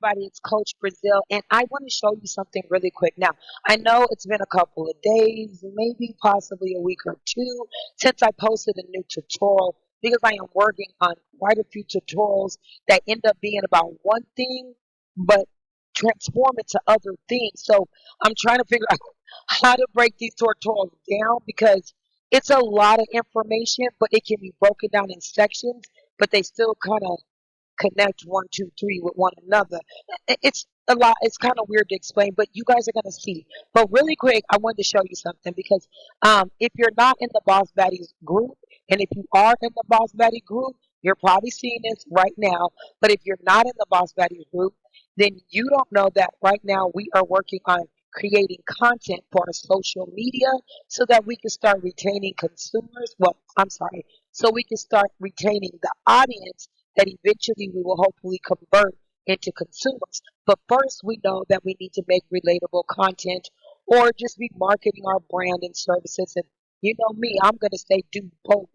everybody, it's Coach Brazil, and I want to show you something really quick. Now, I know it's been a couple of days, maybe possibly a week or two, since I posted a new tutorial because I am working on quite a few tutorials that end up being about one thing, but transform into other things. So I'm trying to figure out how to break these tutorials down because it's a lot of information, but it can be broken down in sections, but they still kind of connect one, two, three with one another. It's a lot. It's kind of weird to explain, but you guys are gonna see. But really quick, I wanted to show you something because if you're not in the Boss Baddies group, and if you are in the Boss Baddie group, you're probably seeing this right now. But if you're not in the Boss Baddies group, then you don't know that right now we are working on creating content for our social media so that we can start retaining consumers. Well, I'm sorry, so we can start retaining the audience that eventually we will hopefully convert into consumers. But first, we know that we need to make relatable content or just be marketing our brand and services. And you know me, I'm going to say do both.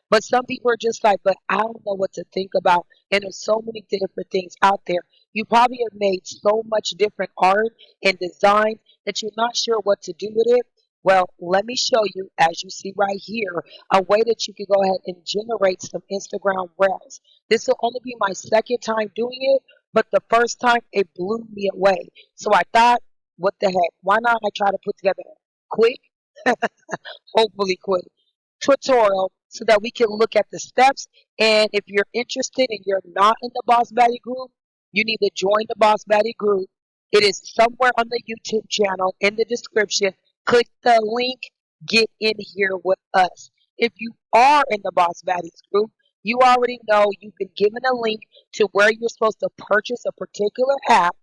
But some people are just like, but I don't know what to think about. And there's so many different things out there. You probably have made so much different art and design that you're not sure what to do with it. Well, let me show you, as you see right here, a way that you can go ahead and generate some Instagram Reels. This will only be my second time doing it, but the first time it blew me away. So I thought, what the heck? Why not I try to put together a quick, hopefully quick, tutorial so that we can look at the steps. And if you're interested and you're not in the Boss Baddie group, you need to join the Boss Baddie group. It is somewhere on the YouTube channel in the description. Click the link, get in here with us. If you are in the Boss Baddies group, you already know you've been given a link to where you're supposed to purchase a particular app.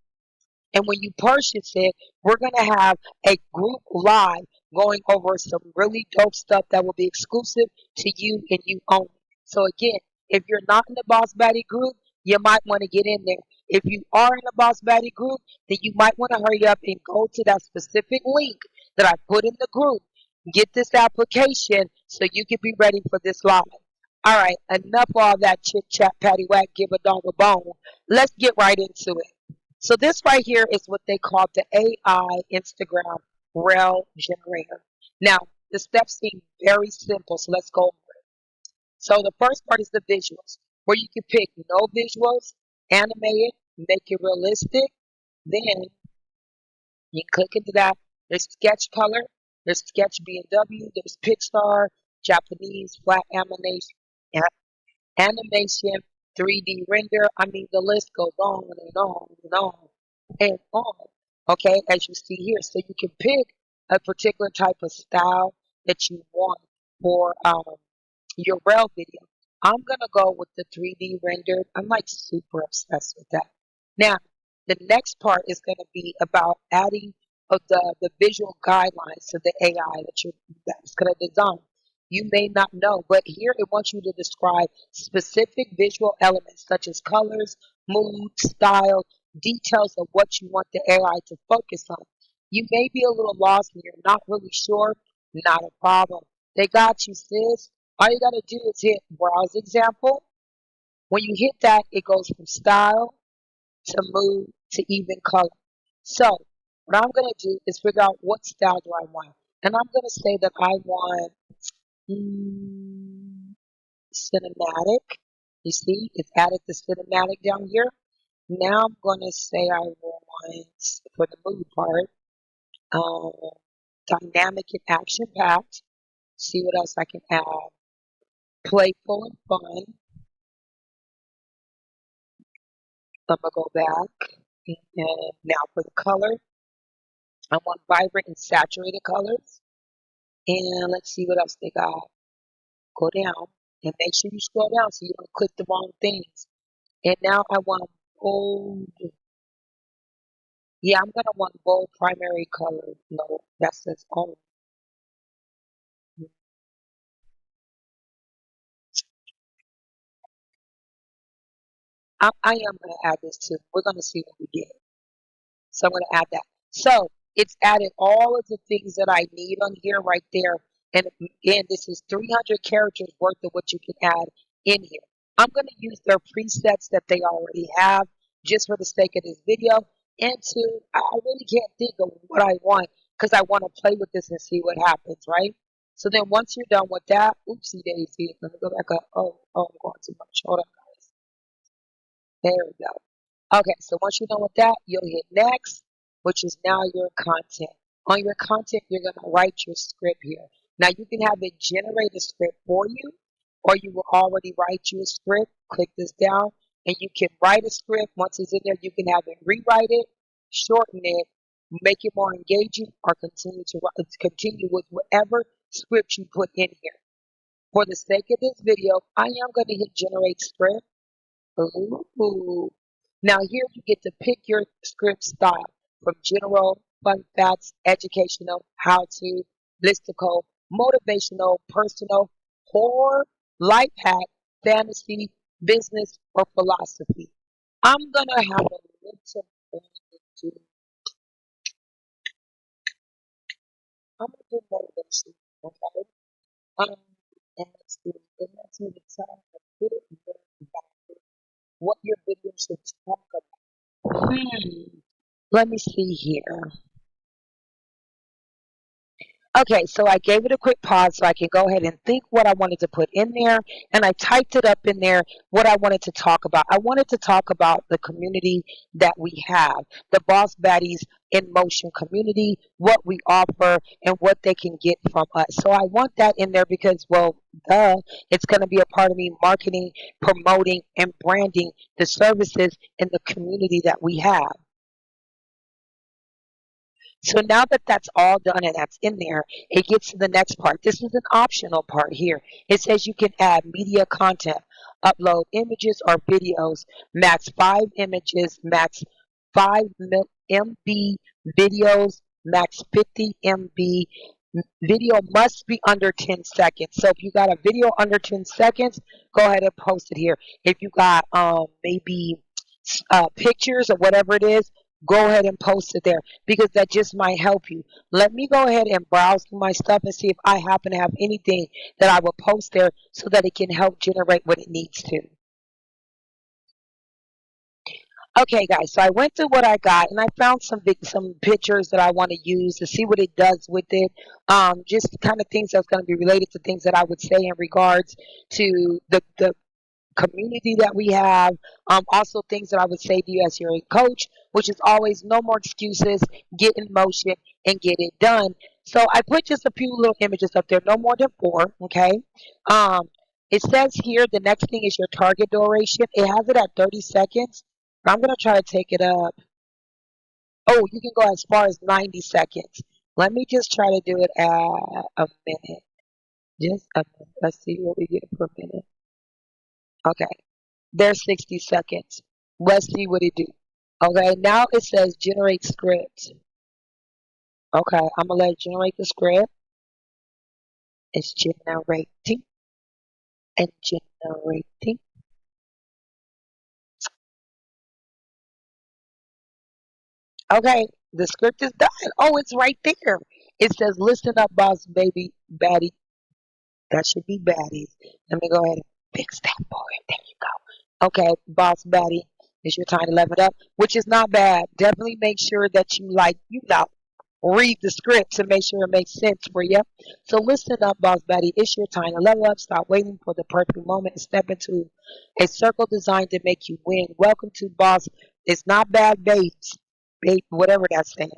And when you purchase it, we're going to have a group live going over some really dope stuff that will be exclusive to you and you only. So again, if you're not in the Boss Baddie group, you might want to get in there. If you are in the Boss Baddie group, then you might want to hurry up and go to that specific link that I put in the group. Get this application so you can be ready for this live. All right, enough of all that chit chat, patty whack, give a dog a bone. Let's get right into it. So this right here is what they call the AI Instagram Reel Generator. Now, the steps seem very simple, so let's go over it. So the first part is the visuals, where you can pick no visuals, animate it, make it realistic. Then you click into that. There's sketch color, there's sketch B&W, there's Pixar, Japanese, flat animation, 3D render. I mean, the list goes on and on and on and on. Okay, as you see here, so you can pick a particular type of style that you want for your rail video. I'm gonna go with the 3D rendered. I'm like super obsessed with that. Now, the next part is gonna be about adding of the visual guidelines to the AI that's gonna design. You may not know, but here it wants you to describe specific visual elements such as colors, mood, style, details of what you want the AI to focus on. You may be a little lost and you're not really sure. Not a problem. They got you, sis. All you gotta do is hit browse example. When you hit that, it goes from style to mood to even color. So what I'm gonna do is figure out what style do I want. And I'm gonna say that I want cinematic. You see, it's added the cinematic down here. Now I'm gonna say I want for the mood part, dynamic and action packed. See what else I can add. Playful and fun. I'm gonna go back and now for the color, I want vibrant and saturated colors. And let's see what else they got. Go down and make sure you scroll down so you don't click the wrong things. And now I want bold. Yeah, I'm gonna want bold primary color. No, that's its own. I am gonna add this too. We're gonna see what we get. So I'm gonna add that. So it's added all of the things that I need on here right there. And again, this is 300 characters worth of what you can add in here. I'm gonna use their presets that they already have just for the sake of this video. And two, I really can't think of what I want because I want to play with this and see what happens, right? So then once you're done with that, oopsie daisy, let me go back up. Oh, I'm going too much. Hold on, guys. There we go. Okay, so once you're done with that, you'll hit next, which is now your content. On your content, you're going to write your script here. Now you can have it generate a script for you, or you will already write you a script. Click this down, and you can write a script. Once it's in there, you can have it rewrite it, shorten it, make it more engaging, or continue with whatever script you put in here. For the sake of this video, I am going to hit generate script. Ooh. Now here you get to pick your script style from general, fun facts, educational, how to, listicle, motivational, personal, horror, life hack, fantasy, business, or philosophy. I'm gonna have a little to I'm gonna do motivation, okay? Um and let's move it a bit more about what your video should talk about. Let me see here. Okay, so I gave it a quick pause so I can go ahead and think what I wanted to put in there, and I typed it up in there what I wanted to talk about. I wanted to talk about the community that we have, the Boss Baddies in Motion community, what we offer, and what they can get from us. So I want that in there because, well, it's going to be a part of me marketing, promoting, and branding the services in the community that we have. So now that that's all done and that's in there, it gets to the next part. This is an optional part here. It says you can add media content, upload images or videos, max 5 images, max 5 MB videos, max 50 MB. Video must be under 10 seconds. So if you got a video under 10 seconds, go ahead and post it here. If you got maybe pictures or whatever it is, go ahead and post it there because that just might help you. Let me go ahead and browse through my stuff and see if I happen to have anything that I will post there so that it can help generate what it needs to. Okay, guys, so I went through what I got and I found some pictures that I want to use to see what it does with it. Just kind of things that's going to be related to things that I would say in regards to the community that we have. Also, things that I would say to you as your coach, which is always no more excuses, get in motion and get it done. So I put just a few little images up there, no more than 4. Okay. Um, it says here the next thing is your target duration. It has it at 30 seconds. But I'm gonna try to take it up. Oh, you can go as far as 90 seconds. Let me just try to do it at a minute. Just a minute. Let's see what we get per minute. Okay. There's 60 seconds. Let's see what it do. Okay, now it says generate script. Okay, I'm gonna let it generate the script. It's generating and generating. Okay, the script is done. Oh, it's right there. It says listen up, boss baby baddie. That should be baddies. Let me go ahead and fix that for it. There you go. Okay, boss baddie. It's your time to level it up, which is not bad. Definitely make sure that you know, read the script to make sure it makes sense for you. So listen up, boss baddie. It's your time to level up. Stop waiting for the perfect moment and step into a circle designed to make you win. Welcome to Boss. It's not bad, babes. Babe, whatever that's saying.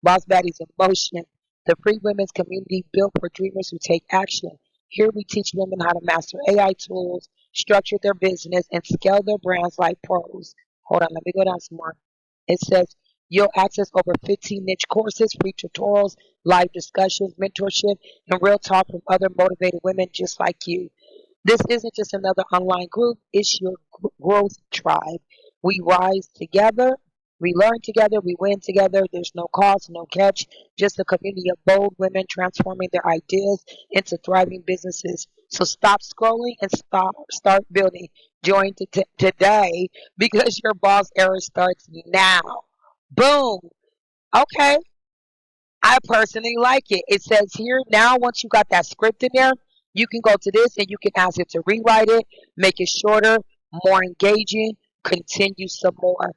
Boss Baddies in Motion, the free women's community built for dreamers who take action. Here we teach women how to master AI tools, structure their business, and scale their brands like pros. Hold on, let me go down some more. It says you'll access over 15 niche courses, free tutorials, live discussions, mentorship, and real talk from other motivated women just like you. This isn't just another online group, it's your growth tribe. We rise together, we learn together, we win together. There's no cost, no catch, just a community of bold women transforming their ideas into thriving businesses. So stop scrolling and start building. Join today because your boss era starts now. Boom. Okay. I personally like it. It says here now, once you got that script in there, you can go to this and you can ask it to rewrite it, make it shorter, more engaging, continue some more.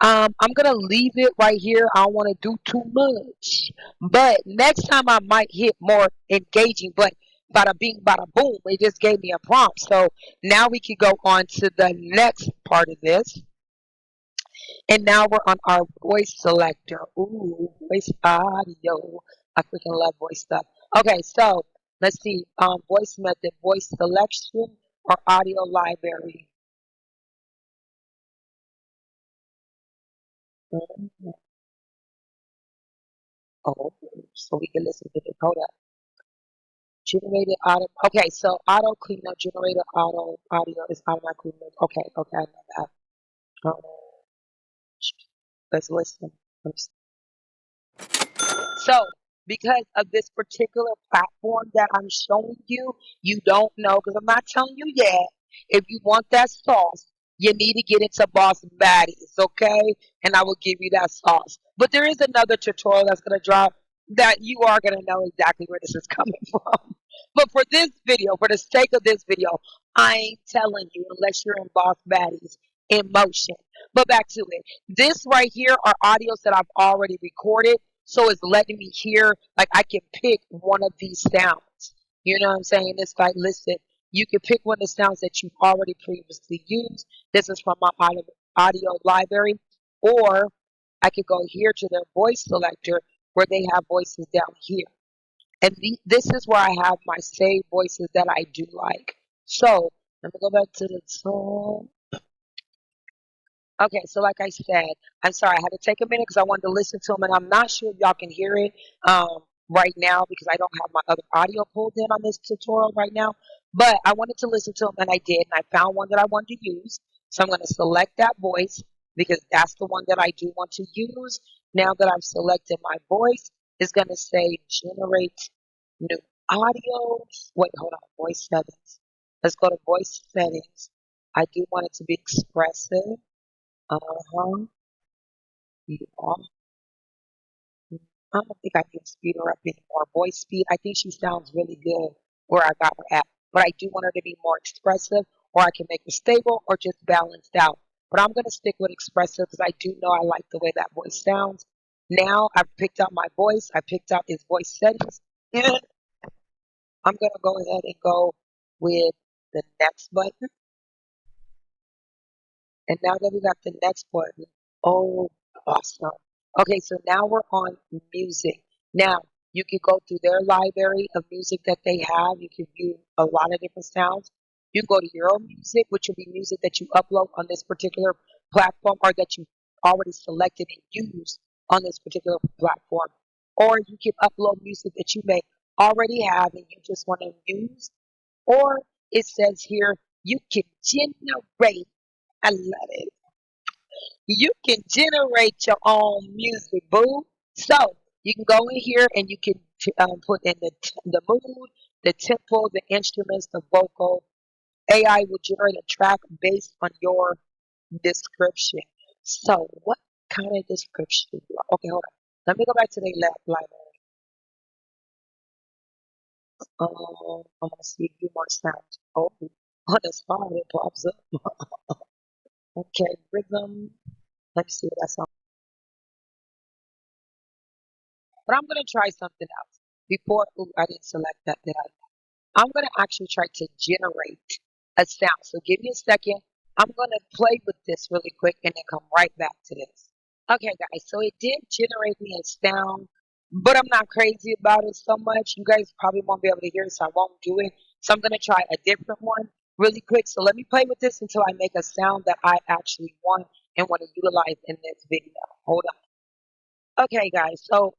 I'm gonna leave it right here. I don't want to do too much, but next time I might hit more engaging. But bada bing, bada boom, it just gave me a prompt. So now we can go on to the next part of this, and now we're on our voice selector. Ooh, voice audio. I freaking love voice stuff. Okay, so let's see. Voice method, voice selection, or audio library. Mhm. Oh, so we can listen to the code. Generated auto. Okay, so auto cleanup, generated auto audio is automatically made. Okay, okay, I know that. Um, let's listen. So, because of this particular platform that I'm showing you, you don't know, because I'm not telling you yet. If you want that sauce, you need to get into Boss Baddies, okay? And I will give you that sauce. But there is another tutorial that's going to drop that you are going to know exactly where this is coming from. But for this video, for the sake of this video, I ain't telling you unless you're in Boss Baddies in motion. But back to it. This right here are audios that I've already recorded, so it's letting me hear, like I can pick one of these sounds. You know what I'm saying? It's like, listen, you can pick one of the sounds that you've already previously used. This is from my audio library. Or I could go here to their voice selector where they have voices down here. And this is where I have my saved voices that I do like. So let me go back to the song. Okay, so like I said, I'm sorry, I had to take a minute because I wanted to listen to them, and I'm not sure if y'all can hear it right now because I don't have my other audio pulled in on this tutorial right now. But I wanted to listen to them, and I did, and I found one that I wanted to use. So I'm going to select that voice because that's the one that I do want to use. Now that I've selected my voice, it's going to say generate new audio. Wait, hold on, voice settings. Let's go to voice settings. I do want it to be expressive. Uh-huh. Yeah. I don't think I can speed her up anymore. Voice speed, I think she sounds really good where I got her at. But I do want her to be more expressive, or I can make her stable or just balanced out. But I'm going to stick with expressive because I do know I like the way that voice sounds. Now I've picked out my voice. I picked out his voice settings. And I'm going to go ahead and go with the next button. And now that we got the next button, oh, awesome. Okay, so now we're on music. Now, you can go through their library of music that they have. You can view a lot of different sounds. You can go to your own music, which will be music that you upload on this particular platform or that you already selected and used on this particular platform. Or you can upload music that you may already have and you just want to use. Or it says here, you can generate. I love it. You can generate your own music, boo. So you can go in here and you can put in the mood, the tempo, the instruments, the vocal. AI will generate a track based on your description. So what kind of description? Okay, hold on. Let me go back to the library. I'm gonna see a few more sounds. Oh, on the spot it pops up. Okay, rhythm. Let me see what that sounds. But I'm gonna try something else before. Ooh, I didn't select that, did I? I'm gonna actually try to generate a sound. So give me a second. I'm gonna play with this really quick and then come right back to this. Okay, guys. So it did generate me a sound, but I'm not crazy about it so much. You guys probably won't be able to hear it, so I won't do it. So I'm gonna try a different one really quick. So let me play with this until I make a sound that I actually want and want to utilize in this video. Hold on. Okay, guys. So,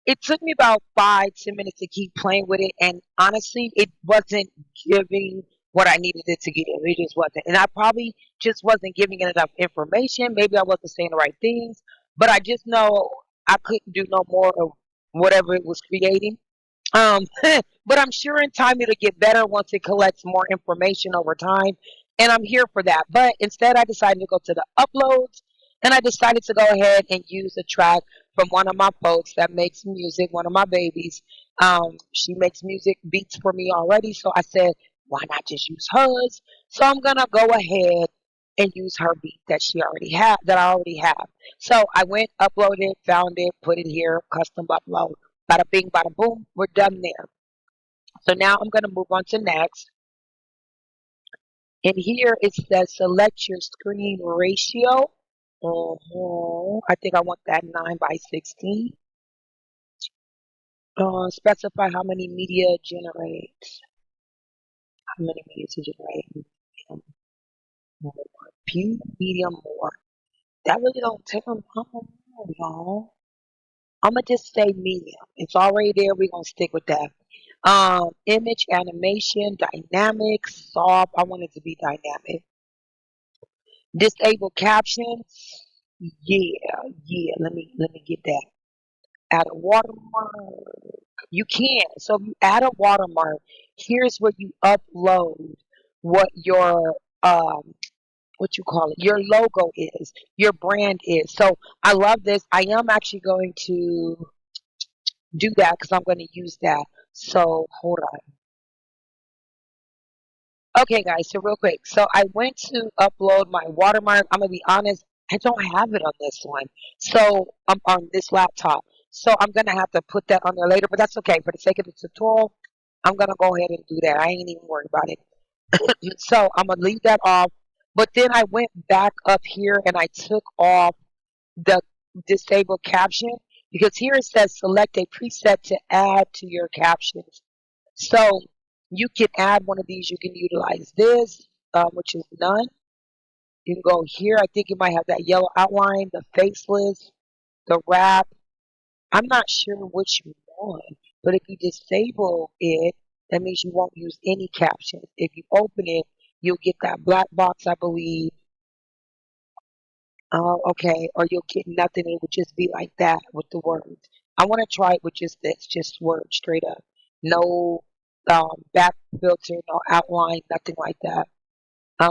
it took me about 5, 10 minutes to keep playing with it, and honestly, it wasn't giving what I needed it to give. It just wasn't, and I probably just wasn't giving it enough information. Maybe I wasn't saying the right things, but I just know I couldn't do no more of whatever it was creating. Um, but I'm sure in time it'll get better once it collects more information over time. And I'm here for that. But instead, I decided to go to the uploads and I decided to go ahead and use a track from one of my folks that makes music, one of my babies. She makes music beats for me already. So I said, why not just use hers? So I'm going to go ahead and use her beat that I already have. So I went, uploaded it, found it, put it here, custom upload. Bada bing, bada boom, we're done there. So now I'm gonna move on to next. And here it says select your screen ratio. I think I want that 9:16. Specify how many media generates. How many media to generate? Um, Few, medium, more. That really don't take them. I don't know, y'all. I'm gonna just say medium. It's already there. We're gonna stick with that. Image, animation, dynamics, soft. I want it to be dynamic. Disable captions. Yeah. Let me get that. Add a watermark. You can. So if you add a watermark, here's where you upload what your what you call it, your logo is, your brand is. So I love this. I am actually going to do that because I'm going to use that. So hold on. Okay, guys. So real quick. So I went to upload my watermark. I'm gonna be honest. I don't have it on this one. So I'm on this laptop. So I'm gonna have to put that on there later. But that's okay. For the sake of the tutorial, I'm gonna go ahead and do that. I ain't even worried about it. So I'm gonna leave that off. But then I went back up here and I took off the disable caption because here it says select a preset to add to your captions. So you can add one of these. You can utilize this, which is none. You can go here. I think you might have that yellow outline, the faceless, the wrap. I'm not sure which one, but if you disable it, that means you won't use any captions. If you open it, you'll get that black box, I believe. Oh, okay. Or you'll get nothing. It would just be like that with the words. I want to try it with just this, just words straight up. No back filter, no outline, nothing like that.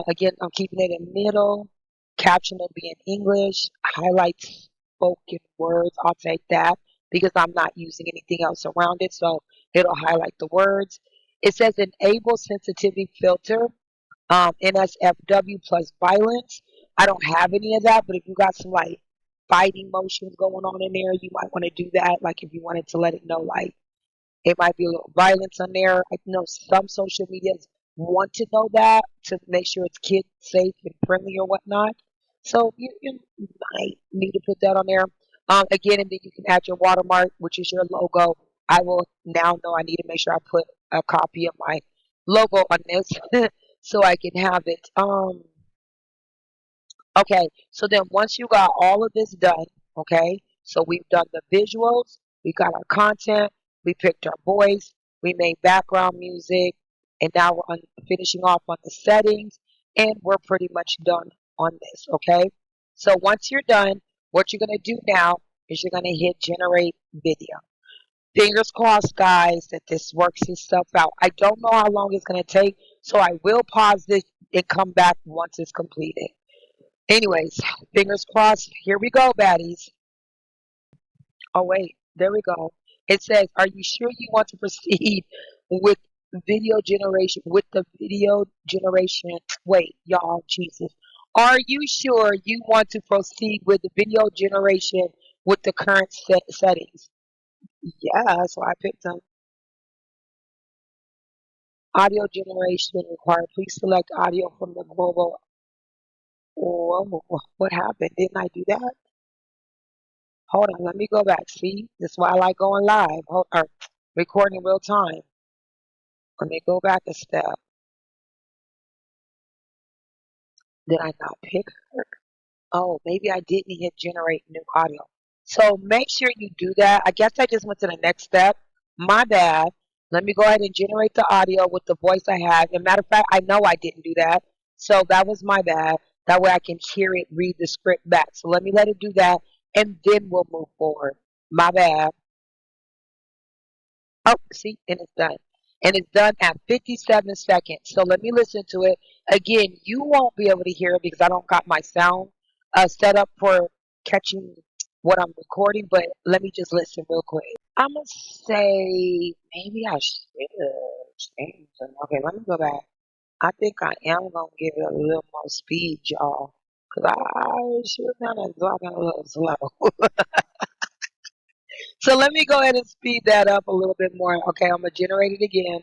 Again, I'm keeping it in middle. Caption will be in English. Highlights spoken words. I'll take that because I'm not using anything else around it. So it'll highlight the words. It says enable sensitivity filter. NSFW plus violence. I don't have any of that, but if you got some like fighting motions going on in there, you might want to do that. Like if you wanted to let it know, like it might be a little violence on there. I know some social medias want to know that to make sure it's kid safe and friendly or whatnot. So you might need to put that on there. Again, and then you can add your watermark, which is your logo. I will now know I need to make sure I put a copy of my logo on this so I can have it. Okay, so then once you got all of this done, okay, so we've done the visuals, we got our content, we picked our voice, we made background music, and now we're finishing off on the settings, and we're pretty much done on this, okay? So once you're done, what you're going to do now is you're going to hit generate video. Fingers crossed, guys, that this works itself out. I don't know how long it's going to take, so I will pause this and come back once it's completed. Anyways, fingers crossed. Here we go, baddies. Oh, wait, there we go. It says, are you sure you want to proceed with video generation, with the video generation? Wait, y'all, Jesus. Are you sure you want to proceed with the video generation with the current settings? Yeah, so I picked them. Audio generation required. Please select audio from the global. Oh, what happened? Didn't I do that? Hold on, let me go back. See, this is why I like going live or recording real time. Let me go back a step. Did I not pick her? Oh, maybe I didn't hit generate new audio. So make sure you do that. I guess I just went to the next step. My bad. Let me go ahead and generate the audio with the voice I have. And matter of fact, I know I didn't do that. So that was my bad. That way I can hear it, read the script back. So let me let it do that and then we'll move forward. My bad. Oh, see, and it's done. And it's done at 57 seconds. So let me listen to it. Again, you won't be able to hear it because I don't got my sound set up for catching what I'm recording, but let me just listen real quick. I'm going to say maybe I should change them. Okay, let me go back. I think I am gonna give it a little more speed, y'all. Cause I should kind of talking a little slow. So let me go ahead and speed that up a little bit more. Okay, I'm gonna generate it again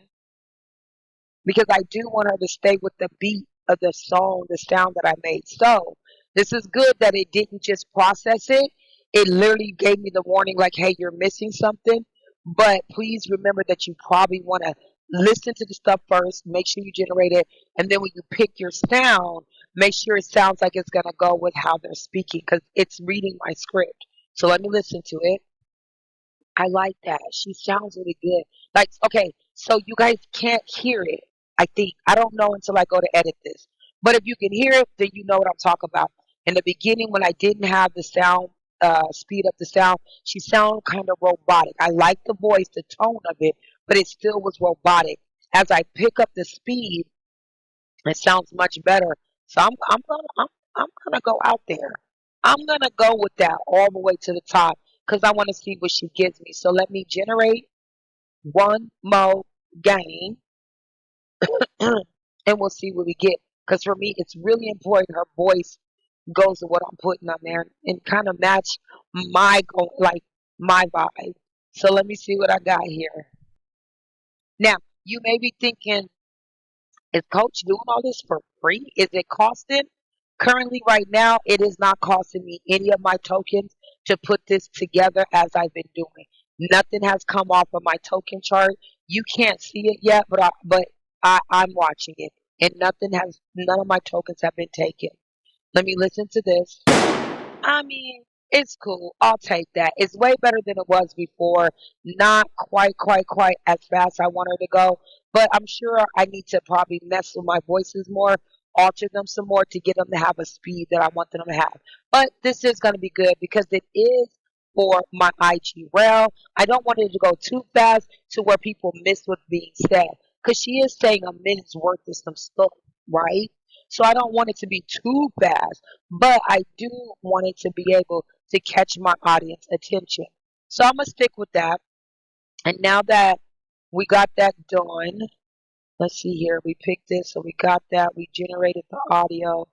because I do want her to stay with the beat of the song, the sound that I made. So this is good that it didn't just process it. It literally gave me the warning like, hey, you're missing something. But please remember that you probably want to listen to the stuff first, make sure you generate it, and then when you pick your sound, make sure it sounds like it's gonna go with how they're speaking because it's reading my script. So let me listen to it. I like that. She sounds really good. Like, okay, so you guys can't hear it, I think. I don't know until I go to edit this. But if you can hear it, then you know what I'm talking about. In the beginning, when I didn't have the sound, speed up the sound, she sounded kind of robotic. I like the voice, the tone of it, but it still was robotic. As I pick up the speed, it sounds much better. So I'm gonna go out there. I'm gonna go with that all the way to the top because I want to see what she gives me. So let me generate one more game, and we'll see what we get. Because for me, it's really important her voice goes to what I'm putting on there and kind of match like my vibe. So let me see what I got here. Now you may be thinking, is Coach doing all this for free? Is it costing? Currently, right now, it is not costing me any of my tokens to put this together as I've been doing. Nothing has come off of my token chart. You can't see it yet, I'm watching it, and none of my tokens have been taken. Let me listen to this. I mean, it's cool. I'll take that. It's way better than it was before. Not quite as fast I want her to go, but I'm sure I need to probably mess with my voices more, alter them some more to get them to have a speed that I want them to have. But this is going to be good because it is for my IG rail. I don't want it to go too fast to where people miss what's being said because she is saying a minute's worth of some stuff, right? So I don't want it to be too fast, but I do want it to be able to catch my audience attention. So I'm gonna stick with that. And now that we got that done, let's see here. We picked this, so we got that. We generated the audio.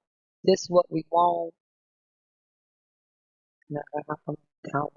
This is what we want. No, I'm down.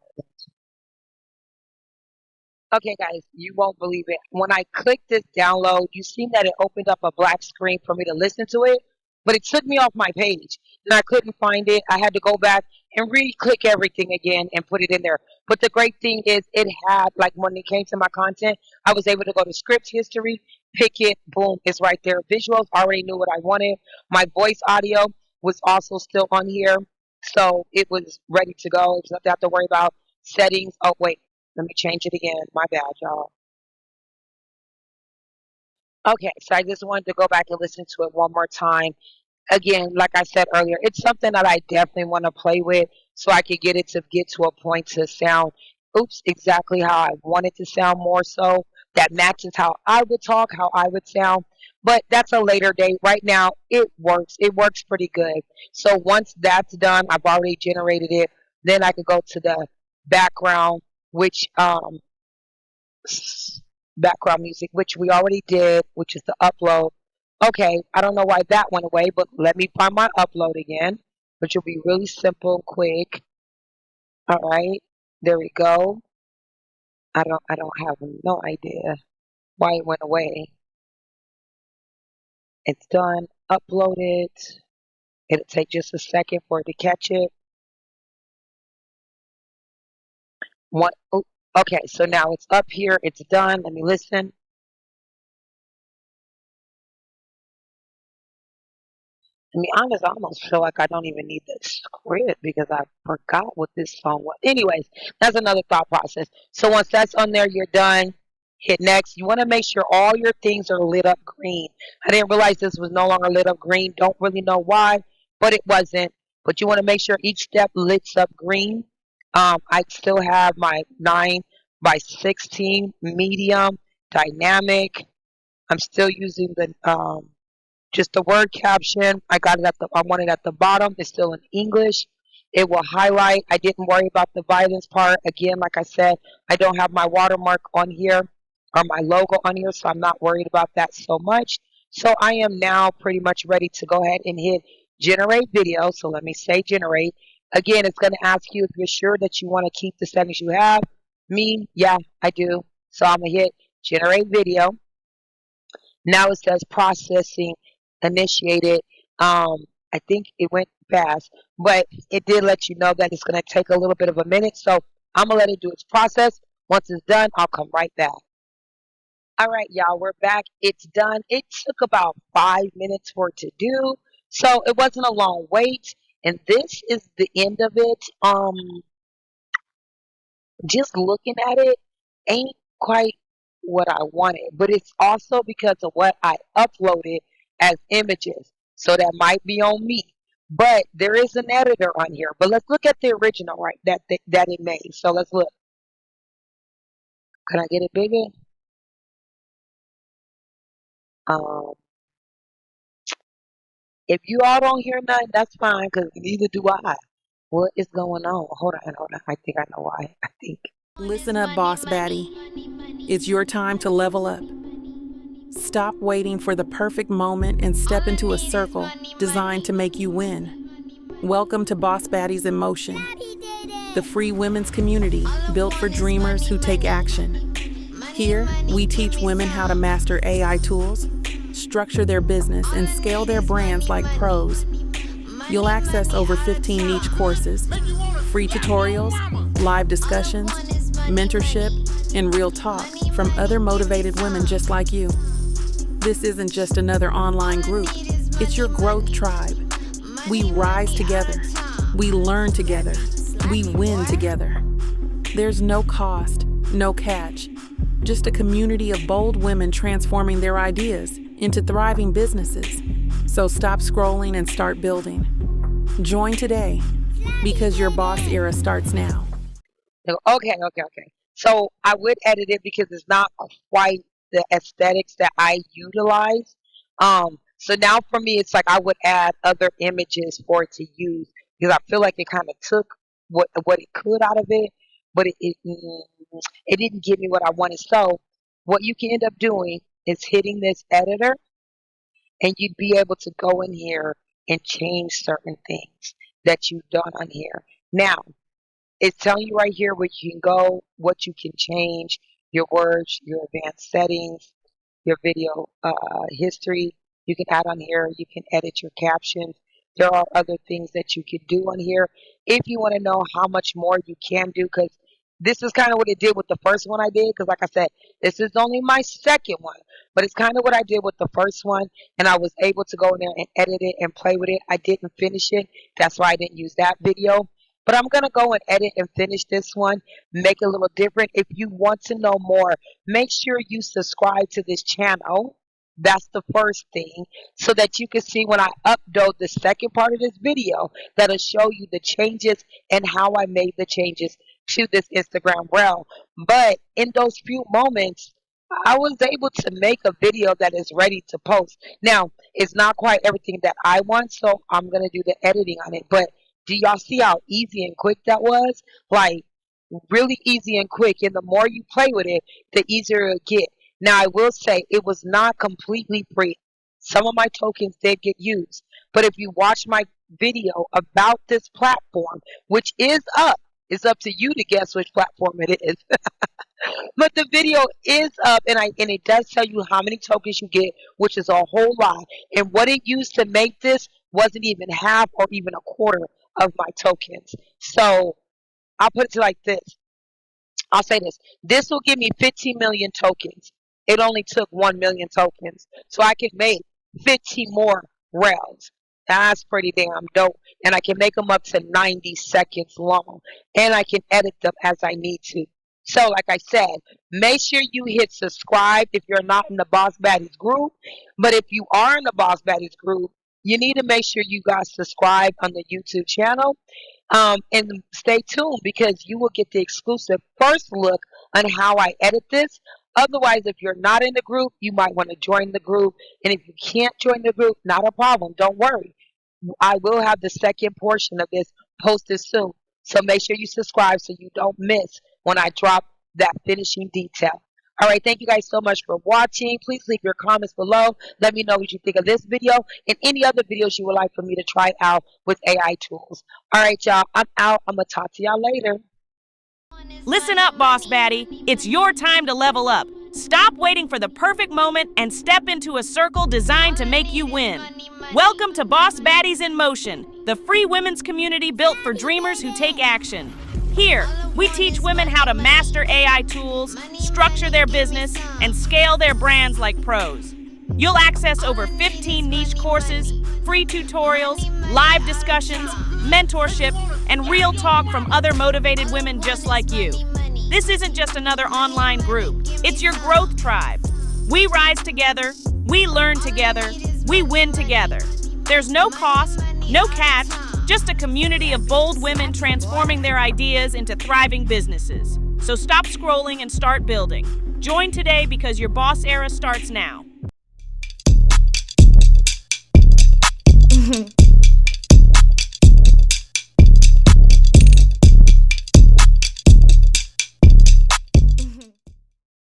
Okay, guys, you won't believe it. When I clicked this download, you seen that it opened up a black screen for me to listen to it, but it took me off my page and I couldn't find it. I had to go back and re-click everything again and put it in there. But the great thing is, it had, like, when it came to my content, I was able to go to script history, pick it, boom, it's right there. Visuals, already knew what I wanted. My voice audio was also still on here, so it was ready to go. It was nothing I have to worry about. Settings. Oh, wait. Let me change it again. My bad, y'all. Okay, so I just wanted to go back and listen to it one more time. Again, like I said earlier, it's something that I definitely want to play with so I could get it to get to a point to sound, exactly how I want it to sound more so. That matches how I would talk, how I would sound. But that's a later date. Right now, it works. It works pretty good. So once that's done, I've already generated it. Then I could go to the background, which background music, which we already did, which is the upload. Okay, I don't know why that went away, but let me find my upload again, which will be really simple and quick. All right, there we go. I don't have no idea why it went away. It's done. Upload it. It'll take just a second for it to catch it. One, oh, okay, so now it's up here. It's done. Let me listen. To be honest, I almost feel like I don't even need the script because I forgot what this song was. Anyways, that's another thought process. So once that's on there, you're done. Hit next. You want to make sure all your things are lit up green. I didn't realize this was no longer lit up green. Don't really know why, but it wasn't. But you want to make sure each step lits up green. I still have my 9 by 16 medium dynamic. I'm still using the just the word caption. I want it at the bottom. It's still in English. It will highlight. I didn't worry about the violence part. Again, like I said, I don't have my watermark on here or my logo on here, so I'm not worried about that so much. So I am now pretty much ready to go ahead and hit generate video. So let me say generate. Again, it's going to ask you if you're sure that you want to keep the settings you have. Me, yeah, I do. So I'm going to hit generate video. Now it says processing initiated. I think it went fast, but it did let you know that it's going to take a little bit of a minute. So I'm going to let it do its process. Once it's done, I'll come right back. All right, y'all, we're back. It's done. It took about 5 minutes for it to do. So it wasn't a long wait. And this is the end of it. Just looking at it ain't quite what I wanted, but it's also because of what I uploaded as images. So that might be on me. But there is an editor on here. But let's look at the original, right? That it made. So let's look. Can I get it bigger? Um, if you all don't hear nothing, that's fine, because neither do I. What is going on? Hold on. I think I know why. I think. Listen up, boss baddie. It's your time to level up. Stop waiting for the perfect moment and step into a circle designed to make you win. Welcome to Boss Baddies in Motion, the free women's community built for dreamers who take action. Here, we teach women how to master AI tools, structure their business, and scale their brands like pros. You'll access over 15 niche courses, free tutorials, live discussions, mentorship, and real talk from other motivated women just like you. This isn't just another online group, it's your growth tribe. We rise together, we learn together, we win together. There's no cost, no catch, just a community of bold women transforming their ideas into thriving businesses. So stop scrolling and start building. Join today, because your boss era starts now. Okay. So I would edit it because it's not quite the aesthetics that I utilize. So now for me, it's like I would add other images for it to use because I feel like it kind of took what it could out of it, but it didn't give me what I wanted. So what you can end up doing is hitting this editor, and you'd be able to go in here and change certain things that you've done on here. Now, it's telling you right here where you can go, what you can change, your words, your advanced settings, your video history. You can add on here. You can edit your captions. There are other things that you can do on here. If you want to know how much more you can do, because this is kind of what it did with the first one I did. Because like I said, this is only my second one, but it's kind of what I did with the first one. And I was able to go in there and edit it and play with it. I didn't finish it. That's why I didn't use that video. But I'm going to go and edit and finish this one, make it a little different. If you want to know more, make sure you subscribe to this channel. That's the first thing, so that you can see when I upload the second part of this video, that'll show you the changes and how I made the changes to this Instagram reel. But in those few moments, I was able to make a video that is ready to post. Now, it's not quite everything that I want, so I'm going to do the editing on it. But do y'all see how easy and quick that was? Like, really easy and quick. And the more you play with it, the easier it get. Now, I will say it was not completely free. Some of my tokens did get used. But if you watch my video about this platform, which is up, it's up to you to guess which platform it is. But the video is up, and it does tell you how many tokens you get, which is a whole lot. And what it used to make this wasn't even half or even a quarter of my tokens. So I'll put it to like this. I'll say this. This will give me 15 million tokens. It only took 1 million tokens. So I can make 15 more rails. That's pretty damn dope. And I can make them up to 90 seconds long. And I can edit them as I need to. So, like I said, make sure you hit subscribe if you're not in the Boss Baddies group. But if you are in the Boss Baddies group, you need to make sure you guys subscribe on the YouTube channel. And stay tuned, because you will get the exclusive first look on how I edit this. Otherwise, if you're not in the group, you might want to join the group. And if you can't join the group, not a problem. Don't worry. I will have the second portion of this posted soon. So make sure you subscribe so you don't miss when I drop that finishing detail. All right, thank you guys so much for watching. Please leave your comments below. Let me know what you think of this video and any other videos you would like for me to try out with AI tools. All right, y'all, I'm out. I'm going to talk to y'all later. Listen up, Boss Baddie. It's your time to level up. Stop waiting for the perfect moment and step into a circle designed to make you win. Welcome to Boss Baddies in Motion, the free women's community built for dreamers who take action. Here, we teach women how to master AI tools, structure their business, and scale their brands like pros. You'll access over 15 niche courses, free tutorials, live discussions, mentorship, and real talk from other motivated women just like you. This isn't just another online group. It's your growth tribe. We rise together, we learn together, we win together. There's no cost, no catch, just a community of bold women transforming their ideas into thriving businesses. So stop scrolling and start building. Join today because your boss era starts now.